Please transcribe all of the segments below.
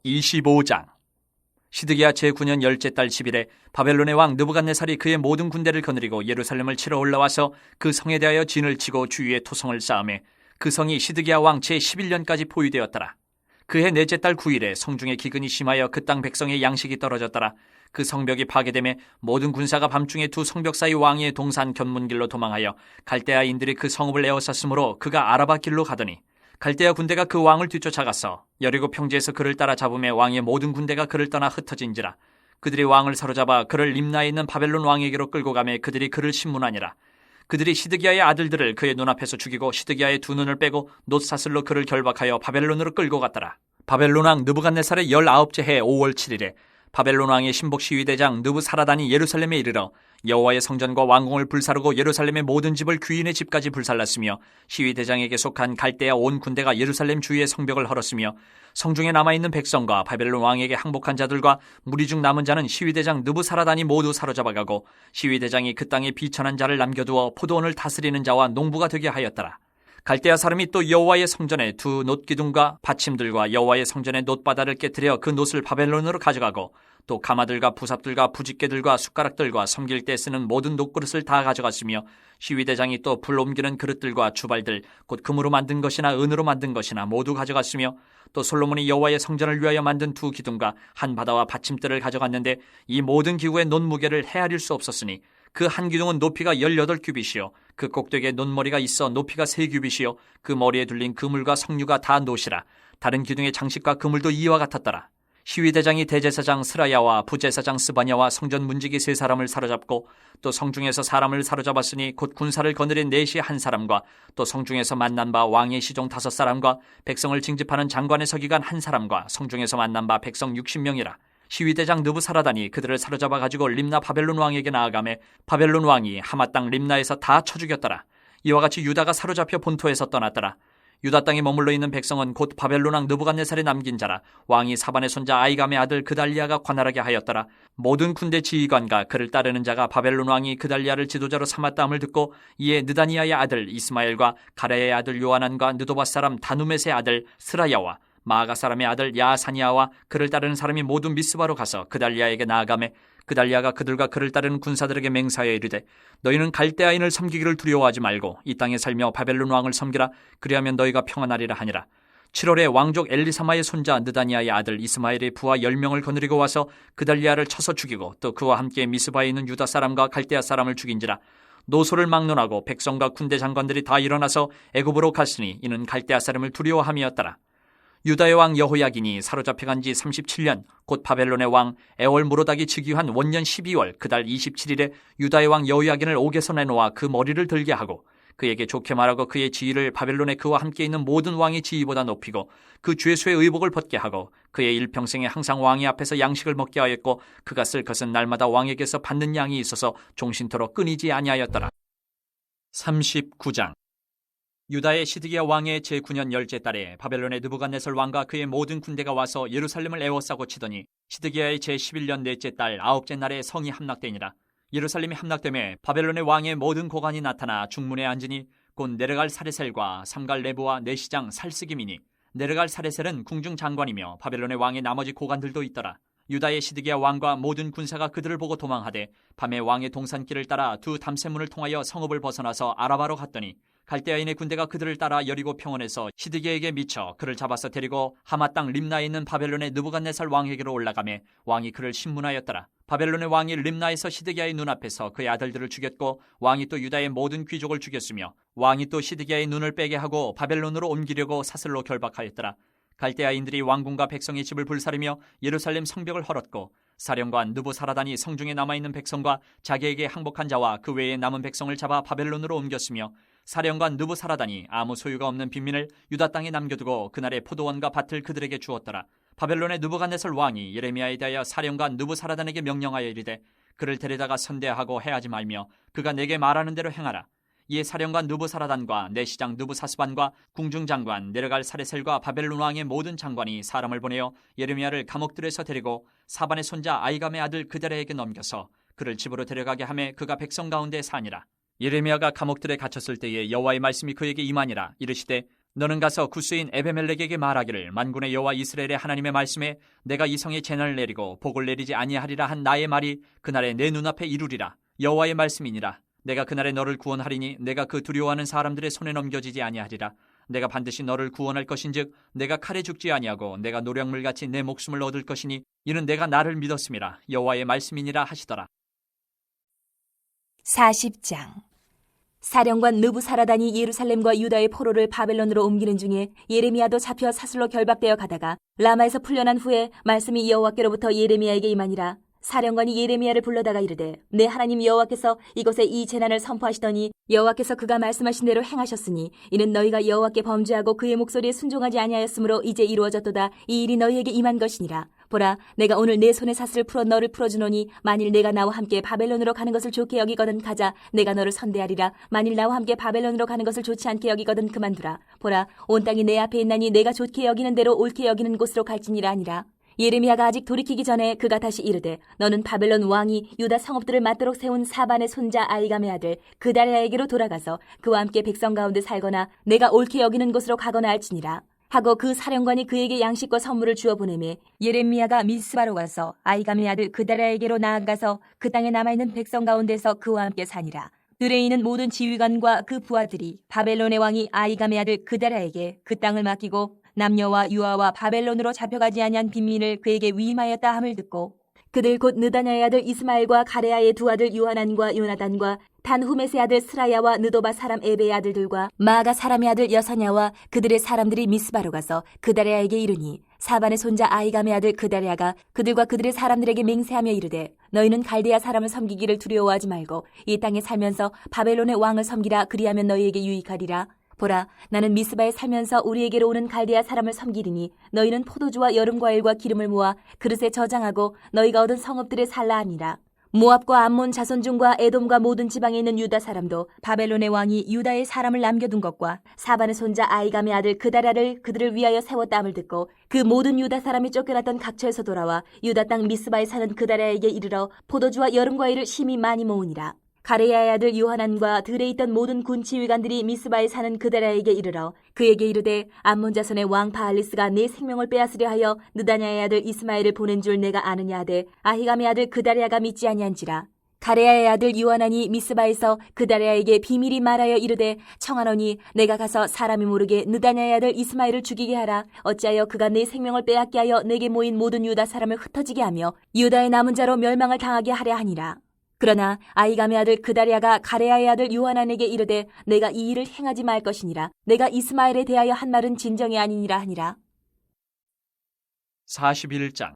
25장. 시드기야 제9년 10째 달 10일에 바벨론의 왕 느부갓네살이 그의 모든 군대를 거느리고 예루살렘을 치러 올라와서 그 성에 대하여 진을 치고 주위에 토성을 쌓음에 그 성이 시드기야 왕 제11년까지 포위되었더라. 그해 넷째 달 9일에 성중에 기근이 심하여 그 땅 백성의 양식이 떨어졌더라. 그 성벽이 파괴되매 모든 군사가 밤중에 두 성벽 사이 왕의 동산 견문길로 도망하여 갈대아인들이 그 성읍을 에워쌌으므로 그가 아라바 길로 가더니 갈대아 군대가 그 왕을 뒤쫓아가서 여리고 평지에서 그를 따라 잡음에 왕의 모든 군대가 그를 떠나 흩어진지라. 그들이 왕을 사로잡아 그를 림나에 있는 바벨론 왕에게로 끌고 가매 그들이 그를 신문하니라. 그들이 시드기야의 아들들을 그의 눈앞에서 죽이고 시드기야의 두 눈을 빼고 놋사슬로 그를 결박하여 바벨론으로 끌고 갔더라. 바벨론 왕 느부갓네살의 19째 해 5월 7일에 바벨론 왕의 신복 시위대장 느부사라단이 예루살렘에 이르러 여호와의 성전과 왕궁을 불사르고 예루살렘의 모든 집을 귀인의 집까지 불살랐으며 시위대장에게 속한 갈대아 온 군대가 예루살렘 주위의 성벽을 헐었으며 성중에 남아있는 백성과 바벨론 왕에게 항복한 자들과 무리 중 남은 자는 시위대장 느부사라단이 모두 사로잡아가고 시위대장이 그 땅에 비천한 자를 남겨두어 포도원을 다스리는 자와 농부가 되게 하였더라. 갈대아 사람이 또 여호와의 성전에 두 놋기둥과 받침들과 여호와의 성전의 놋바다를 깨뜨려 그 놋을 바벨론으로 가져가고 또 가마들과 부삽들과 부집개들과 숟가락들과 섬길 때 쓰는 모든 놋그릇을 다 가져갔으며 시위대장이 또 불 옮기는 그릇들과 주발들 곧 금으로 만든 것이나 은으로 만든 것이나 모두 가져갔으며 또 솔로몬이 여호와의 성전을 위하여 만든 두 기둥과 한 바다와 받침들을 가져갔는데 이 모든 기구의 놋 무게를 헤아릴 수 없었으니 그 한 기둥은 높이가 18규빗이요 그 꼭대기에 놋머리가 있어 높이가 3규빗이요 그 머리에 둘린 그물과 석류가 다 놋이라. 다른 기둥의 장식과 그물도 이와 같았더라. 시위대장이 대제사장 스라야와 부제사장 스바냐와 성전 문지기 3사람을 사로잡고 또 성중에서 사람을 사로잡았으니 곧 군사를 거느린 넷이 한 사람과 또 성중에서 만난 바 왕의 시종 5사람과 백성을 징집하는 장관의 서기관 한 사람과 성중에서 만난 바 백성 60명이라. 시위대장 느부사라단이 그들을 사로잡아 가지고 림나 바벨론 왕에게 나아가매 바벨론 왕이 하마 땅 림나에서 다 쳐 죽였더라. 이와 같이 유다가 사로잡혀 본토에서 떠났더라. 유다 땅에 머물러 있는 백성은 곧 바벨론 왕 느부갓네살이 남긴 자라. 왕이 사반의 손자 아이감의 아들 그달리아가 관할하게 하였더라. 모든 군대 지휘관과 그를 따르는 자가 바벨론 왕이 그달리아를 지도자로 삼았다함을 듣고 이에 느다니아의 아들 이스마엘과 가레의 아들 요하난과 느도밧 사람 다누멧의 아들 스라야와 마아가 사람의 아들 야사니아와 그를 따르는 사람이 모두 미스바로 가서 그달리아에게 나아가매 그달리아가 그들과 그를 따르는 군사들에게 맹세하여 이르되 너희는 갈대아인을 섬기기를 두려워하지 말고 이 땅에 살며 바벨론 왕을 섬기라. 그리하면 너희가 평안하리라 하니라. 7월에 왕족 엘리사마의 손자 느다니아의 아들 이스마엘의 부하 10명을 거느리고 와서 그달리아를 쳐서 죽이고 또 그와 함께 미스바에 있는 유다 사람과 갈대아 사람을 죽인지라. 노소를 막론하고 백성과 군대 장관들이 다 일어나서 애굽으로 갔으니 이는 갈대아 사람을 두려워함이었더라. 유다의 왕 여호야긴이 사로잡혀간 지 37년 곧 바벨론의 왕 에월무로닥이 즉위한 원년 12월 그달 27일에 유다의 왕 여호야긴을 옥에서 내놓아 그 머리를 들게 하고 그에게 좋게 말하고 그의 지위를 바벨론에 그와 함께 있는 모든 왕의 지위보다 높이고 그 죄수의 의복을 벗게 하고 그의 일평생에 항상 왕의 앞에서 양식을 먹게 하였고 그가 쓸 것은 날마다 왕에게서 받는 양이 있어서 종신토록 끊이지 아니하였더라. 39장. 유다의 시드기야 왕의 제9년 10째 달에 바벨론의 느부갓네살 왕과 그의 모든 군대가 와서 예루살렘을 에워싸고 치더니 시드기야의 제11년 넷째 달 9째 날에 성이 함락되니라. 예루살렘이 함락되매 바벨론의 왕의 모든 고관이 나타나 중문에 앉으니 곧 네르갈 사레셀과 삼갈 레브와 내시장 살스김이니 네르갈 사레셀은 궁중 장관이며 바벨론의 왕의 나머지 고관들도 있더라. 유다의 시드기야 왕과 모든 군사가 그들을 보고 도망하되 밤에 왕의 동산길을 따라 두 담새문을 통하여 성읍을 벗어나서 아라바로 갔더니 갈대아인의 군대가 그들을 따라 여리고 평원에서 시드기야에게 미쳐 그를 잡아서 데리고 하마 땅 림나에 있는 바벨론의 느부갓네살 왕에게로 올라가매 왕이 그를 신문하였더라. 바벨론의 왕이 림나에서 시드기야의 눈앞에서 그의 아들들을 죽였고 왕이 또 유다의 모든 귀족을 죽였으며 왕이 또 시드기야의 눈을 빼게 하고 바벨론으로 옮기려고 사슬로 결박하였더라. 갈대아인들이 왕궁과 백성의 집을 불사르며 예루살렘 성벽을 헐었고 사령관 느부사라단이 성중에 남아있는 백성과 자기에게 항복한 자와 그 외에 남은 백성을 잡아 바벨론으로 옮겼으며 사령관 느부사라단이 아무 소유가 없는 빈민을 유다 땅에 남겨두고 그날의 포도원과 밭을 그들에게 주었더라. 바벨론의 느부갓네살 왕이 예레미야에 대하여 사령관 느부사라단에게 명령하여 이르되 그를 데려다가 선대하고 해하지 말며 그가 내게 말하는 대로 행하라. 이에 사령관 느부사라단과 내시장 느부사스반과 궁중장관 네르갈 사레셀과 바벨론 왕의 모든 장관이 사람을 보내어 예레미야를 감옥들에서 데리고 사반의 손자 아이감의 아들 그데레에게 넘겨서 그를 집으로 데려가게 하매 그가 백성 가운데 사니라. 예레미야가 감옥들에 갇혔을 때에 여호와의 말씀이 그에게 임하니라. 이르시되 너는 가서 구스인 에베멜렉에게 말하기를 만군의 여호와 이스라엘의 하나님의 말씀에 내가 이 성에 재난을 내리고 복을 내리지 아니하리라 한 나의 말이 그날에 내 눈앞에 이루리라. 여호와의 말씀이니라. 내가 그날에 너를 구원하리니 내가 그 두려워하는 사람들의 손에 넘겨지지 아니하리라. 내가 반드시 너를 구원할 것인즉 내가 칼에 죽지 아니하고 내가 노량물같이 내 목숨을 얻을 것이니 이는 내가 나를 믿었음이라. 여호와의 말씀이니라 하시더라. 40장. 사령관 느부사라단이 예루살렘과 유다의 포로를 바벨론으로 옮기는 중에 예레미야도 잡혀 사슬로 결박되어 가다가 라마에서 풀려난 후에 말씀이 여호와께로부터 예레미야에게 임하니라. 사령관이 예레미야를 불러다가 이르되 내 하나님 여호와께서 이곳에 이 재난을 선포하시더니 여호와께서 그가 말씀하신 대로 행하셨으니 이는 너희가 여호와께 범죄하고 그의 목소리에 순종하지 아니하였으므로 이제 이루어졌도다. 이 일이 너희에게 임한 것이니라. 보라, 내가 오늘 내 손에 사슬을 풀어 너를 풀어주노니 만일 내가 나와 함께 바벨론으로 가는 것을 좋게 여기거든 가자. 내가 너를 선대하리라. 만일 나와 함께 바벨론으로 가는 것을 좋지 않게 여기거든 그만두라. 보라, 온 땅이 내 앞에 있나니 내가 좋게 여기는 대로 옳게 여기는 곳으로 갈지니라 하니라. 예레미야가 아직 돌이키기 전에 그가 다시 이르되 너는 바벨론 왕이 유다 성읍들을 맞도록 세운 사반의 손자 아이감의 아들 그다랴에게로 돌아가서 그와 함께 백성 가운데 살거나 내가 옳게 여기는 곳으로 가거나 할지니라 하고 그 사령관이 그에게 양식과 선물을 주어 보내매 예레미야가 미스바로 가서 아이감의 아들 그다랴에게로 나아가서 그 땅에 남아있는 백성 가운데서 그와 함께 사니라. 들에 있는 모든 지휘관과 그 부하들이 바벨론의 왕이 아이감의 아들 그다랴에게 그 땅을 맡기고 남녀와 유아와 바벨론으로 잡혀가지 아니한 빈민을 그에게 위임하였다 함을 듣고 그들 곧 느다냐의 아들 이스마엘과 가레아의 두 아들 요하난과 요나단과 단후메스의 아들 스라야와 느도바 사람 에베의 아들들과 마가 사람의 아들 여사냐와 그들의 사람들이 미스바로 가서 그다랴에게 이르니 사반의 손자 아이감의 아들 그다랴가 그들과 그들의 사람들에게 맹세하며 이르되 너희는 갈대아 사람을 섬기기를 두려워하지 말고 이 땅에 살면서 바벨론의 왕을 섬기라. 그리하면 너희에게 유익하리라. 보라, 나는 미스바에 살면서 우리에게로 오는 갈대아 사람을 섬기리니 너희는 포도주와 여름 과일과 기름을 모아 그릇에 저장하고 너희가 얻은 성읍들에 살라 하니라. 모압과 암몬 자손 중과 에돔과 모든 지방에 있는 유다 사람도 바벨론의 왕이 유다의 사람을 남겨둔 것과 사반의 손자 아이감의 아들 그다랴를 그들을 위하여 세웠다 함을 듣고 그 모든 유다 사람이 쫓겨났던 각처에서 돌아와 유다 땅 미스바에 사는 그다랴에게 이르러 포도주와 여름 과일을 심히 많이 모으니라. 가레야의 아들 요하난과 들에 있던 모든 군 지휘관들이 미스바에 사는 그다랴에게 이르러 그에게 이르되 암몬 자손의 왕 바알리스가 내 생명을 빼앗으려 하여 느다냐의 아들 이스마엘을 보낸 줄 내가 아느냐 하되 아히감의 아들 그다랴가 믿지 아니한지라. 가레야의 아들 요하난이 미스바에서 그다랴에게 비밀이 말하여 이르되 청하노니 내가 가서 사람이 모르게 느다냐의 아들 이스마엘을 죽이게 하라. 어찌하여 그가 내 생명을 빼앗게 하여 내게 모인 모든 유다 사람을 흩어지게 하며 유다의 남은 자로 멸망을 당하게 하려 하니라. 그러나 아이감의 아들 그다랴가 가레아의 아들 요하난에게 이르되 내가 이 일을 행하지 말 것이니라. 내가 이스마엘에 대하여 한 말은 진정이 아니니라 하니라. 41장.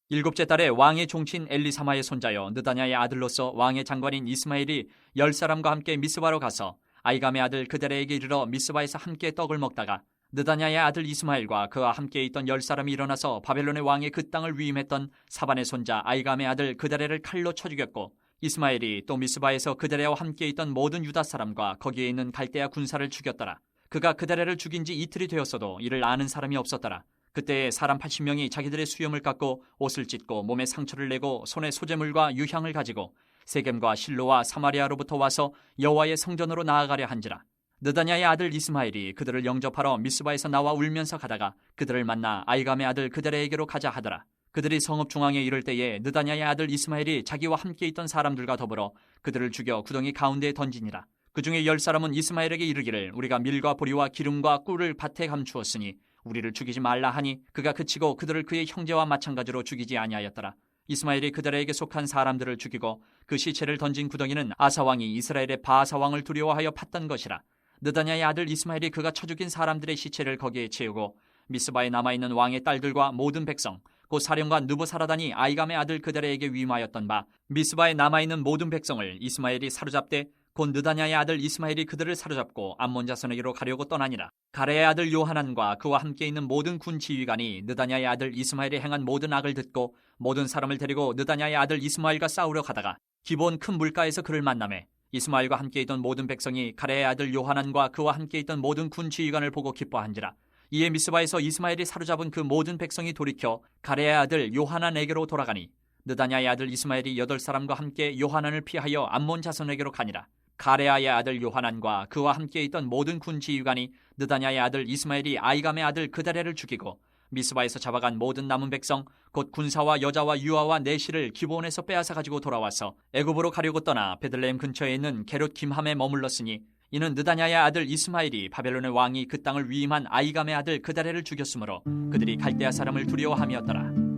일곱째 달에 왕의 종친 엘리사마의 손자여 느다냐의 아들로서 왕의 장관인 이스마엘이 10사람과 함께 미스바로 가서 아이감의 아들 그다랴에게 이르러 미스바에서 함께 떡을 먹다가 느다냐의 아들 이스마엘과 그와 함께 있던 10사람이 일어나서 바벨론의 왕의 그 땅을 위임했던 사반의 손자 아이감의 아들 그다랴를 칼로 쳐 죽였고 이스마엘이 또 미스바에서 그다랴와 함께 있던 모든 유다 사람과 거기에 있는 갈대아 군사를 죽였더라. 그가 그다랴를 죽인 지 이틀이 되었어도 이를 아는 사람이 없었더라. 그때에 사람 80명이 자기들의 수염을 깎고 옷을 찢고 몸에 상처를 내고 손에 소재물과 유향을 가지고 세겜과 실로와 사마리아로부터 와서 여호와의 성전으로 나아가려 한지라. 느다냐의 아들 이스마엘이 그들을 영접하러 미스바에서 나와 울면서 가다가 그들을 만나 아이감의 아들 그다랴에게로 가자 하더라. 그들이 성읍 중앙에 이를 때에 느다냐의 아들 이스마엘이 자기와 함께 있던 사람들과 더불어 그들을 죽여 구덩이 가운데에 던지니라. 그 중에 10사람은 이스마엘에게 이르기를 우리가 밀과 보리와 기름과 꿀을 밭에 감추었으니 우리를 죽이지 말라 하니 그가 그치고 그들을 그의 형제와 마찬가지로 죽이지 아니하였더라. 이스마엘이 그다랴에게 속한 사람들을 죽이고 그 시체를 던진 구덩이는 아사왕이 이스라엘의 바하사왕을 두려워하여 팠던 것이라. 느다냐의 아들 이스마엘이 그가 쳐 죽인 사람들의 시체를 거기에 채우고 미스바에 남아있는 왕의 딸들과 모든 백성 곧 사령관 느부사라단이 아이감의 아들 그다랴에게 위임하였던 바 미스바에 남아있는 모든 백성을 이스마엘이 사로잡되 곧 느다냐의 아들 이스마엘이 그들을 사로잡고 암몬 자손에게로 가려고 떠나니라. 가레의 아들 요하난과 그와 함께 있는 모든 군 지휘관이 느다냐의 아들 이스마엘이 행한 모든 악을 듣고 모든 사람을 데리고 느다냐의 아들 이스마엘과 싸우려 가다가 기본 큰 물가에서 그를 만나매 이스마엘과 함께 있던 모든 백성이 가레의 아들 요하난과 그와 함께 있던 모든 군 지휘관을 보고 기뻐한지라. 이에 미스바에서 이스마엘이 사로잡은 그 모든 백성이 돌이켜 가레의 아들 요하난에게로 돌아가니 느다냐의 아들 이스마엘이 8사람과 함께 요하난을 피하여 암몬 자손에게로 가니라. 가레아의 아들 요하난과 그와 함께 있던 모든 군 지휘관이 느다냐의 아들 이스마엘이 아이감의 아들 그다랴를 죽이고 미스바에서 잡아간 모든 남은 백성 곧 군사와 여자와 유아와 내시를 기브온에서 빼앗아 가지고 돌아와서 애굽으로 가려고 떠나 베들레헴 근처에 있는 게롯 김함에 머물렀으니 이는 느다냐의 아들 이스마엘이 바벨론의 왕이 그 땅을 위임한 아이감의 아들 그다랴를 죽였으므로 그들이 갈대아 사람을 두려워함이었더라.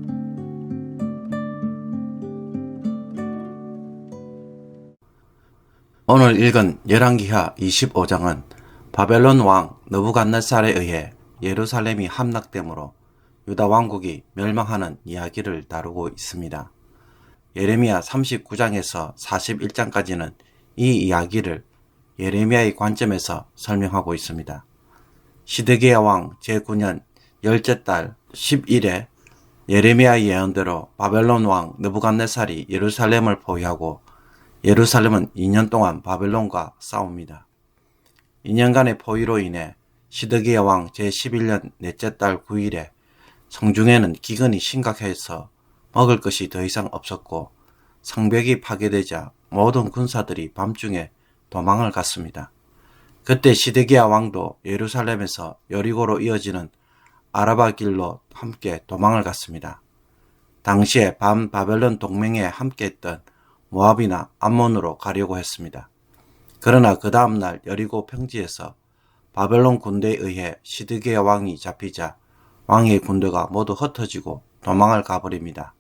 오늘 읽은 열왕기하 25장은 바벨론 왕 느부갓네살에 의해 예루살렘이 함락되므로 유다 왕국이 멸망하는 이야기를 다루고 있습니다. 예레미야 39장에서 41장까지는 이 이야기를 예레미야의 관점에서 설명하고 있습니다. 시드기야 왕 제9년 열째 달 10일에 예레미야의 예언대로 바벨론 왕 느부갓네살이 예루살렘을 포위하고 예루살렘은 2년 동안 바벨론과 싸웁니다. 2년간의 포위로 인해 시드기야 왕 제11년 넷째 달 9일에 성중에는 기근이 심각해서 먹을 것이 더 이상 없었고 성벽이 파괴되자 모든 군사들이 밤중에 도망을 갔습니다. 그때 시드기야 왕도 예루살렘에서 여리고로 이어지는 아라바 길로 함께 도망을 갔습니다. 당시에 밤 바벨론 동맹에 함께했던 모압이나 암몬으로 가려고 했습니다. 그러나 그 다음날 여리고 평지에서 바벨론 군대에 의해 시드기야 왕이 잡히자 왕의 군대가 모두 흩어지고 도망을 가버립니다.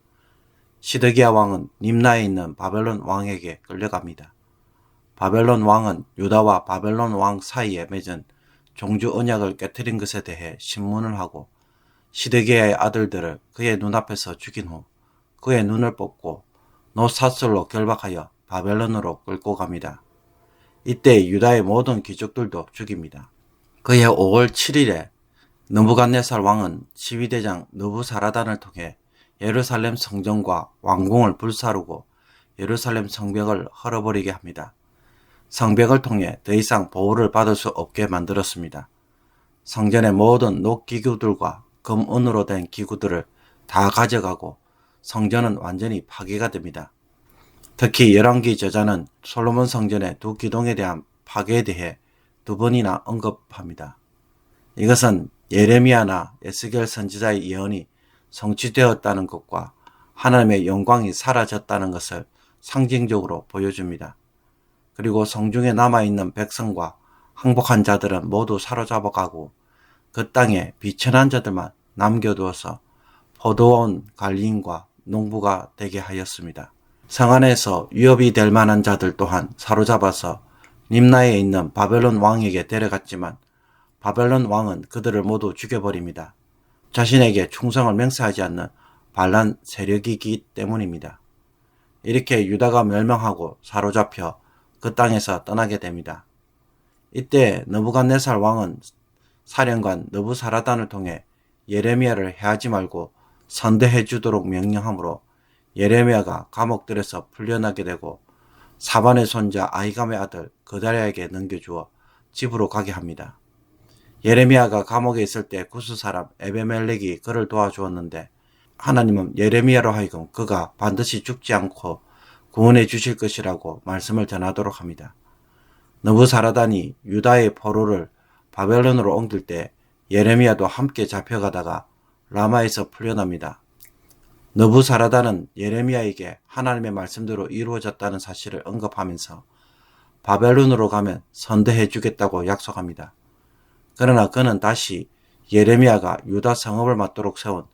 시드기야 왕은 림나에 있는 바벨론 왕에게 끌려갑니다. 바벨론 왕은 유다와 바벨론 왕 사이에 맺은 종주 언약을 깨뜨린 것에 대해 신문을 하고 시드기야의 아들들을 그의 눈앞에서 죽인 후 그의 눈을 뽑고 노사슬로 결박하여 바벨론으로 끌고 갑니다. 이때 유다의 모든 귀족들도 죽입니다. 그해 5월 7일에 느부갓네살 왕은 지휘대장 느부사라단을 통해 예루살렘 성전과 왕궁을 불사르고 예루살렘 성벽을 헐어버리게 합니다. 성벽을 통해 더 이상 보호를 받을 수 없게 만들었습니다. 성전의 모든 녹기구들과 금은으로 된 기구들을 다 가져가고 성전은 완전히 파괴가 됩니다. 특히 열왕기 저자는 솔로몬 성전의 두 기둥에 대한 파괴에 대해 두 번이나 언급합니다. 이것은 예레미야나 에스겔 선지자의 예언이 성취되었다는 것과 하나님의 영광이 사라졌다는 것을 상징적으로 보여줍니다. 그리고 성중에 남아있는 백성과 항복한 자들은 모두 사로잡아가고 그 땅에 비천한 자들만 남겨두어서 포도원 관리인과 농부가 되게 하였습니다. 성 안에서 위협이 될 만한 자들 또한 사로잡아서 림나에 있는 바벨론 왕에게 데려갔지만 바벨론 왕은 그들을 모두 죽여버립니다. 자신에게 충성을 맹세하지 않는 반란 세력이기 때문입니다. 이렇게 유다가 멸망하고 사로잡혀 그 땅에서 떠나게 됩니다. 이때 느부갓네살 왕은 사령관 느부사라단을 통해 예레미야를 해하지 말고 선대해 주도록 명령하므로 예레미야가 감옥들에서 풀려나게 되고 사반의 손자 아히감의 아들 그다랴에게 넘겨주어 집으로 가게 합니다. 예레미야가 감옥에 있을 때 구스 사람 에베멜렉이 그를 도와주었는데 하나님은 예레미야로 하여금 그가 반드시 죽지 않고 구원해 주실 것이라고 말씀을 전하도록 합니다. 느부사라단이 유다의 포로를 바벨론으로 옮길 때 예레미야도 함께 잡혀가다가 라마에서 풀려납니다. 느부사라단은 예레미야에게 하나님의 말씀대로 이루어졌다는 사실을 언급하면서 바벨론으로 가면 선대해 주겠다고 약속합니다. 그러나 그는 다시 예레미야가 유다 성읍을 맡도록 세운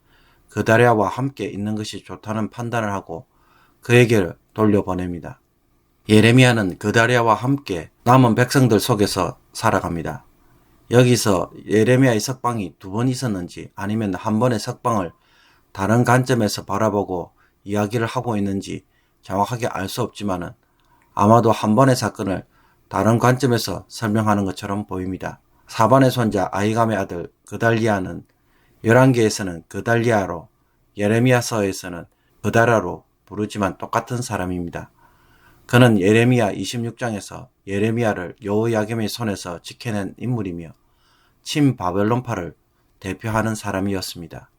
그다랴와 함께 있는 것이 좋다는 판단을 하고 그에게 돌려보냅니다. 예레미야는 그다랴와 함께 남은 백성들 속에서 살아갑니다. 여기서 예레미야의 석방이 두 번 있었는지 아니면 한 번의 석방을 다른 관점에서 바라보고 이야기를 하고 있는지 정확하게 알 수 없지만은 아마도 한 번의 사건을 다른 관점에서 설명하는 것처럼 보입니다. 사반의 손자 아히감의 아들 그달리아는 열왕기에서는 그달리아로 예레미야서에서는 그다랴로 부르지만 똑같은 사람입니다. 그는 예레미야 26장에서 예레미야를 여호야김의 손에서 지켜낸 인물이며 친바벨론파를 대표하는 사람이었습니다.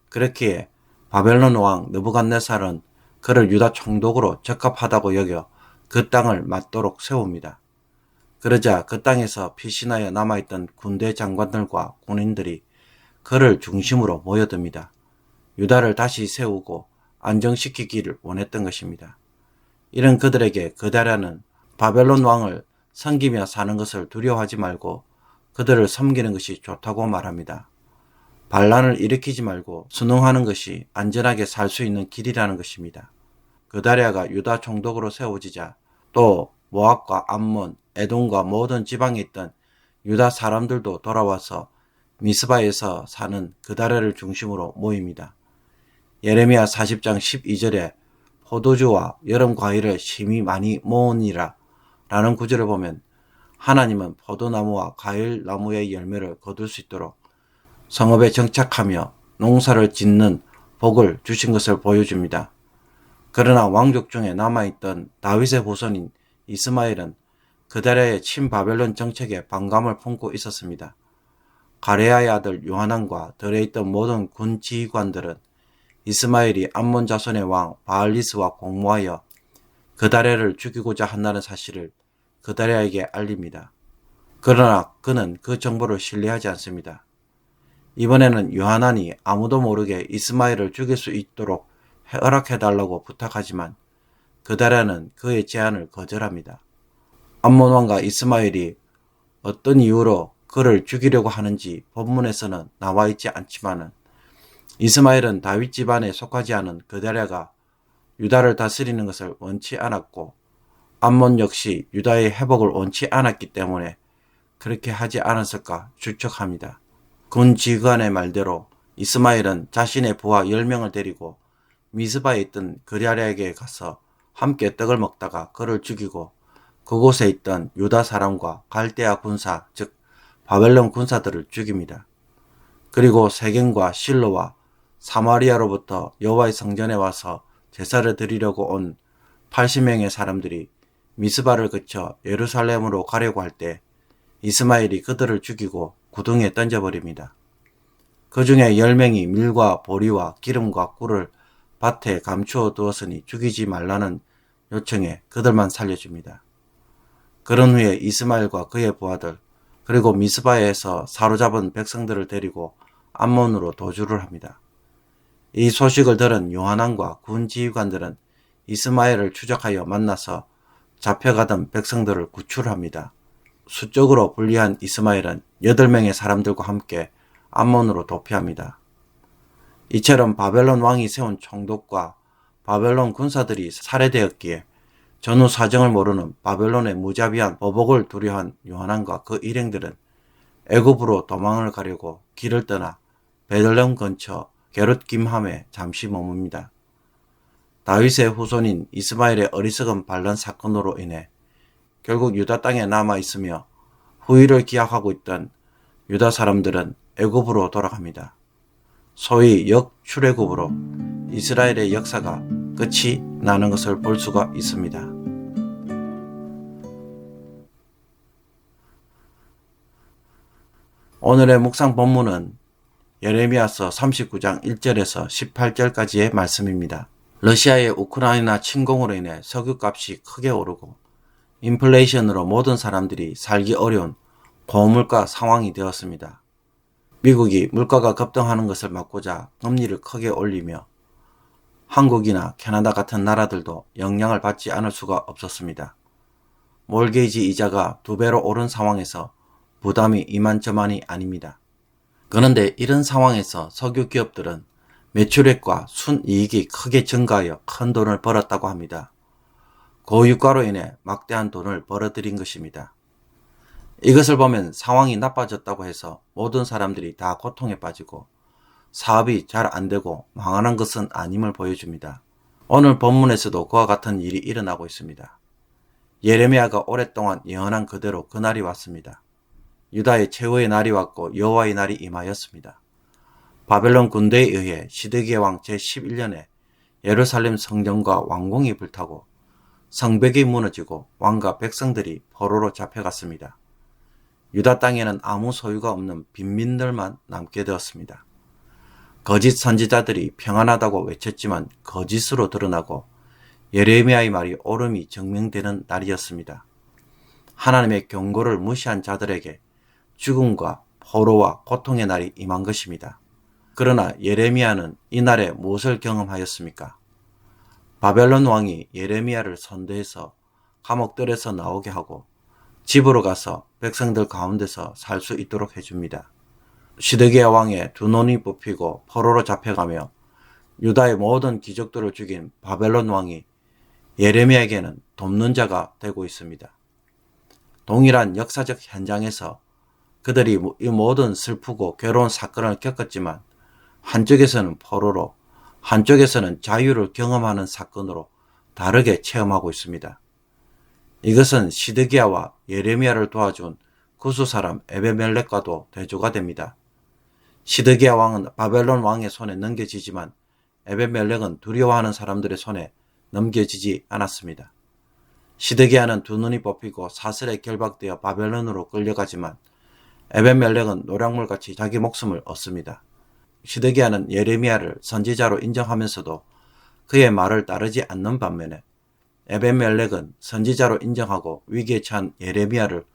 그렇기에 바벨론 왕 느부갓네살은 그를 유다 총독으로 적합하다고 여겨 그 땅을 맞도록 세웁니다. 그러자 그 땅에서 피신하여 남아있던 군대 장관들과 군인들이 그를 중심으로 모여듭니다. 유다를 다시 세우고 안정시키기를 원했던 것입니다. 이런 그들에게 그다랴는 바벨론 왕을 섬기며 사는 것을 두려워하지 말고 그들을 섬기는 것이 좋다고 말합니다. 반란을 일으키지 말고 순응하는 것이 안전하게 살 수 있는 길이라는 것입니다. 그다랴가 유다 총독으로 세워지자 또 모압과 암몬, 에돔과 모든 지방에 있던 유다 사람들도 돌아와서 미스바에서 사는 그다랴를 중심으로 모입니다. 예레미야 40장 12절에 포도주와 여름 과일을 심히 많이 모으니라 라는 구절을 보면 하나님은 포도나무와 과일나무의 열매를 거둘 수 있도록 성읍에 정착하며 농사를 짓는 복을 주신 것을 보여줍니다. 그러나 왕족 중에 남아있던 다윗의 후손인 이스마엘은 그다랴의 친바벨론 정책에 반감을 품고 있었습니다. 가레야의 아들 요하난과 들에 있던 모든 군 지휘관들은 이스마엘이 암몬 자손의 왕 바알리스와 공모하여 그다랴를 죽이고자 한다는 사실을 그다랴에게 알립니다. 그러나 그는 그 정보를 신뢰하지 않습니다. 이번에는 요하난이 아무도 모르게 이스마엘을 죽일 수 있도록 허락해달라고 부탁하지만 그다랴는 그의 제안을 거절합니다. 암몬 왕과 이스마엘이 어떤 이유로 그를 죽이려고 하는지 본문에서는 나와 있지 않지만 이스마엘은 다윗 집안에 속하지 않은 그다랴가 유다를 다스리는 것을 원치 않았고 암몬 역시 유다의 회복을 원치 않았기 때문에 그렇게 하지 않았을까 추측합니다. 군 지휘관의 말대로 이스마엘은 자신의 부하 10명을 데리고 미스바에 있던 그다랴에게 가서 함께 떡을 먹다가 그를 죽이고 그곳에 있던 유다 사람과 갈대아 군사 즉 바벨론 군사들을 죽입니다. 그리고 세겜과 실로와 사마리아로부터 여호와의 성전에 와서 제사를 드리려고 온 80명의 사람들이 미스바를 거쳐 예루살렘으로 가려고 할 때 이스마엘이 그들을 죽이고 구덩이에 던져버립니다. 그 중에 10명이 밀과 보리와 기름과 꿀을 밭에 감추어 두었으니 죽이지 말라는 요청에 그들만 살려줍니다. 그런 후에 이스마엘과 그의 부하들 그리고 미스바에서 사로잡은 백성들을 데리고 암몬으로 도주를 합니다. 이 소식을 들은 요하난과 군 지휘관들은 이스마엘을 추적하여 만나서 잡혀가던 백성들을 구출합니다. 수적으로 불리한 이스마엘은 8명의 사람들과 함께 암몬으로 도피합니다. 이처럼 바벨론 왕이 세운 총독과 바벨론 군사들이 살해되었기에 전후 사정을 모르는 바벨론의 무자비한 보복을 두려워한 요하난과 그 일행들은 애굽으로 도망을 가려고 길을 떠나 베들레헴 근처 게룻김함에 잠시 머뭅니다. 다윗의 후손인 이스마엘의 어리석은 반란 사건으로 인해 결국 유다 땅에 남아있으며 후위를 기약하고 있던 유다 사람들은 애굽으로 돌아갑니다. 소위 역출애굽으로 이스라엘의 역사가 끝이 나는 것을 볼 수가 있습니다. 오늘의 묵상 본문은 예레미야서 39장 1절에서 18절까지의 말씀입니다. 러시아의 우크라이나 침공으로 인해 석유값이 크게 오르고 인플레이션으로 모든 사람들이 살기 어려운 고물가 상황이 되었습니다. 미국이 물가가 급등하는 것을 막고자 금리를 크게 올리며 한국이나 캐나다 같은 나라들도 영향을 받지 않을 수가 없었습니다. 몰게이지 이자가 2배로 오른 상황에서 부담이 이만저만이 아닙니다. 그런데 이런 상황에서 석유 기업들은 매출액과 순이익이 크게 증가하여 큰 돈을 벌었다고 합니다. 고유가로 인해 막대한 돈을 벌어들인 것입니다. 이것을 보면 상황이 나빠졌다고 해서 모든 사람들이 다 고통에 빠지고 사업이 잘 안되고 망하는 것은 아님을 보여줍니다. 오늘 본문에서도 그와 같은 일이 일어나고 있습니다. 예레미야가 오랫동안 예언한 그대로 그날이 왔습니다. 유다의 최후의 날이 왔고 여호와의 날이 임하였습니다. 바벨론 군대에 의해 시드기야 왕 제11년에 예루살렘 성전과 왕궁이 불타고 성벽이 무너지고 왕과 백성들이 포로로 잡혀갔습니다. 유다 땅에는 아무 소유가 없는 빈민들만 남게 되었습니다. 거짓 선지자들이 평안하다고 외쳤지만 거짓으로 드러나고 예레미야의 말이 옳음이 증명되는 날이었습니다. 하나님의 경고를 무시한 자들에게 죽음과 포로와 고통의 날이 임한 것입니다. 그러나 예레미야는 이날에 무엇을 경험하였습니까? 바벨론 왕이 예레미야를 선대해서 감옥들에서 나오게 하고 집으로 가서 백성들 가운데서 살 수 있도록 해줍니다. 시드기야 왕의 두 눈이 뽑히고 포로로 잡혀가며 유다의 모든 귀족들을 죽인 바벨론 왕이 예레미야에게는 돕는 자가 되고 있습니다. 동일한 역사적 현장에서 그들이 이 모든 슬프고 괴로운 사건을 겪었지만 한쪽에서는 포로로 한쪽에서는 자유를 경험하는 사건으로 다르게 체험하고 있습니다. 이것은 시드기야와 예레미야를 도와준 구수사람 에베멜렉과도 대조가 됩니다. 시드기야 왕은 바벨론 왕의 손에 넘겨지지만 에베멜렉은 두려워하는 사람들의 손에 넘겨지지 않았습니다. 시드기야는 두 눈이 뽑히고 사슬에 결박되어 바벨론으로 끌려가지만 에벤멜렉은 노량물같이 자기 목숨을 얻습니다. 시드기야는 예레미야를 선지자로 인정하면서도 그의 말을 따르지 않는 반면에 에벤멜렉은 선지자로 인정하고 위기에 처한 예레미야를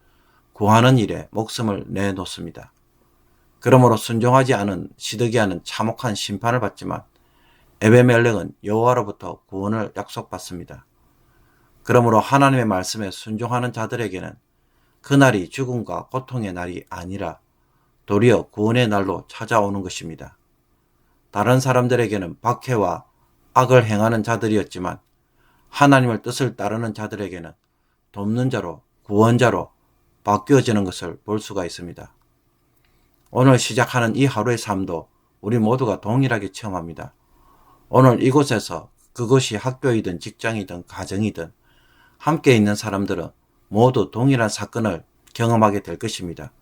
구하는 일에 목숨을 내놓습니다. 그러므로 순종하지 않은 시드기야는 참혹한 심판을 받지만 에벤멜렉은 여호와로부터 구원을 약속받습니다. 그러므로 하나님의 말씀에 순종하는 자들에게는 그날이 죽음과 고통의 날이 아니라 도리어 구원의 날로 찾아오는 것입니다. 다른 사람들에게는 박해와 악을 행하는 자들이었지만 하나님의 뜻을 따르는 자들에게는 돕는 자로 구원자로 바뀌어지는 것을 볼 수가 있습니다. 오늘 시작하는 이 하루의 삶도 우리 모두가 동일하게 체험합니다. 오늘 이곳에서 그것이 학교이든 직장이든 가정이든 함께 있는 사람들은 모두 동일한 사건을 경험하게 될 것입니다.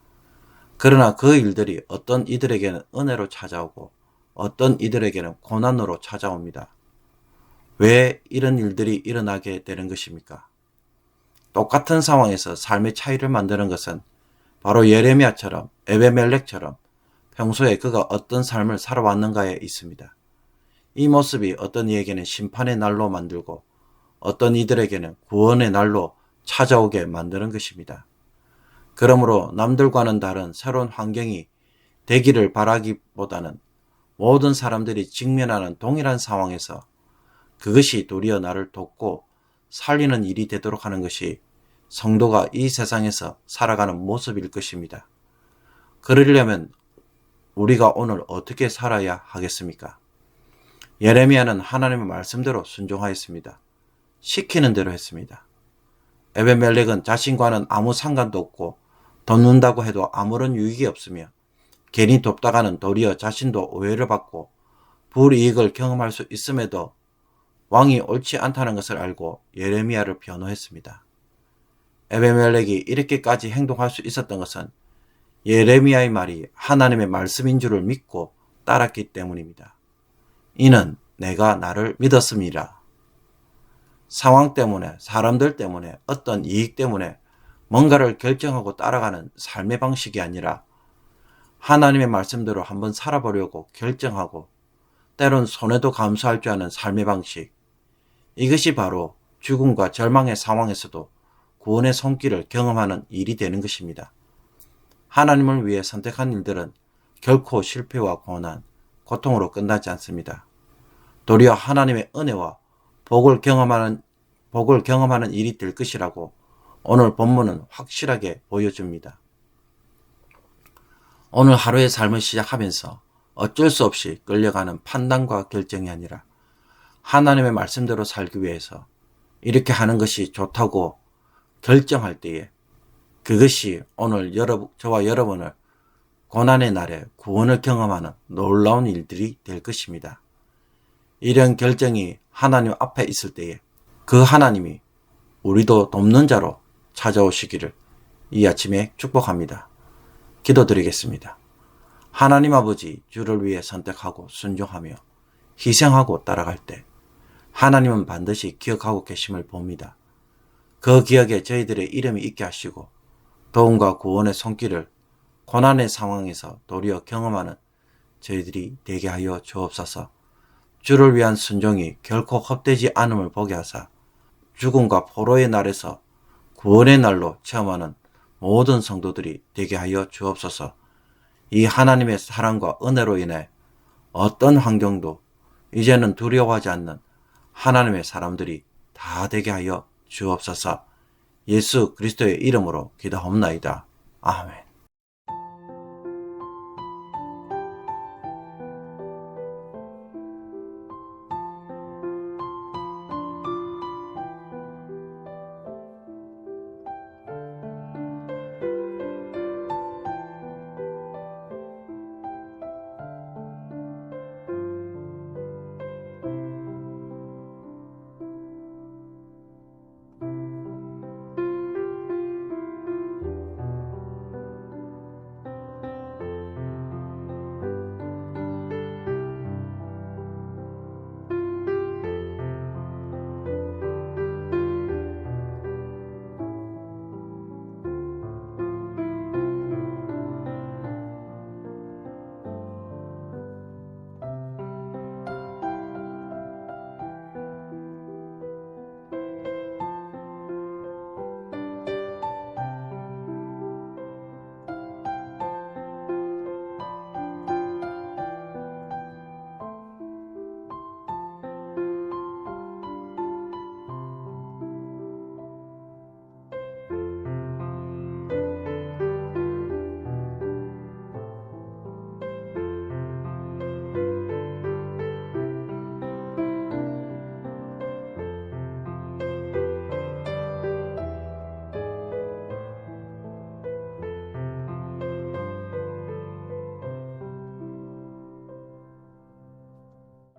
그러나 그 일들이 어떤 이들에게는 은혜로 찾아오고 어떤 이들에게는 고난으로 찾아옵니다. 왜 이런 일들이 일어나게 되는 것입니까? 똑같은 상황에서 삶의 차이를 만드는 것은 바로 예레미야처럼 에베멜렉처럼 평소에 그가 어떤 삶을 살아왔는가에 있습니다. 이 모습이 어떤 이에게는 심판의 날로 만들고 어떤 이들에게는 구원의 날로 찾아오게 만드는 것입니다. 그러므로 남들과는 다른 새로운 환경이 되기를 바라기보다는 모든 사람들이 직면하는 동일한 상황에서 그것이 도리어 나를 돕고 살리는 일이 되도록 하는 것이 성도가 이 세상에서 살아가는 모습일 것입니다. 그러려면 우리가 오늘 어떻게 살아야 하겠습니까? 예레미야는 하나님의 말씀대로 순종하였습니다. 시키는 대로 했습니다. 에벤멜렉은 자신과는 아무 상관도 없고 돕는다고 해도 아무런 유익이 없으며 괜히 돕다가는 도리어 자신도 오해를 받고 불이익을 경험할 수 있음에도 왕이 옳지 않다는 것을 알고 예레미야를 변호했습니다. 에벤멜렉이 이렇게까지 행동할 수 있었던 것은 예레미야의 말이 하나님의 말씀인 줄을 믿고 따랐기 때문입니다. 이는 내가 나를 믿었음이라. 상황 때문에, 사람들 때문에, 어떤 이익 때문에 뭔가를 결정하고 따라가는 삶의 방식이 아니라 하나님의 말씀대로 한번 살아보려고 결정하고 때론 손해도 감수할 줄 아는 삶의 방식. 이것이 바로 죽음과 절망의 상황에서도 구원의 손길을 경험하는 일이 되는 것입니다. 하나님을 위해 선택한 일들은 결코 실패와 고난, 고통으로 끝나지 않습니다. 도리어 하나님의 은혜와 복을 경험하는 일이 될 것이라고 오늘 본문은 확실하게 보여줍니다. 오늘 하루의 삶을 시작하면서 어쩔 수 없이 끌려가는 판단과 결정이 아니라 하나님의 말씀대로 살기 위해서 이렇게 하는 것이 좋다고 결정할 때에 그것이 오늘 저와 여러분을 고난의 날에 구원을 경험하는 놀라운 일들이 될 것입니다. 이런 결정이 하나님 앞에 있을 때에 그 하나님이 우리도 돕는 자로 찾아오시기를 이 아침에 축복합니다. 기도드리겠습니다. 하나님 아버지, 주를 위해 선택하고 순종하며 희생하고 따라갈 때 하나님은 반드시 기억하고 계심을 봅니다. 그 기억에 저희들의 이름이 있게 하시고 도움과 구원의 손길을 고난의 상황에서 도리어 경험하는 저희들이 되게 하여 주옵소서. 주를 위한 순종이 결코 헛되지 않음을 보게 하사 죽음과 포로의 날에서 구원의 날로 체험하는 모든 성도들이 되게 하여 주옵소서. 이 하나님의 사랑과 은혜로 인해 어떤 환경도 이제는 두려워하지 않는 하나님의 사람들이 다 되게 하여 주옵소서. 예수 그리스도의 이름으로 기도하옵나이다. 아멘.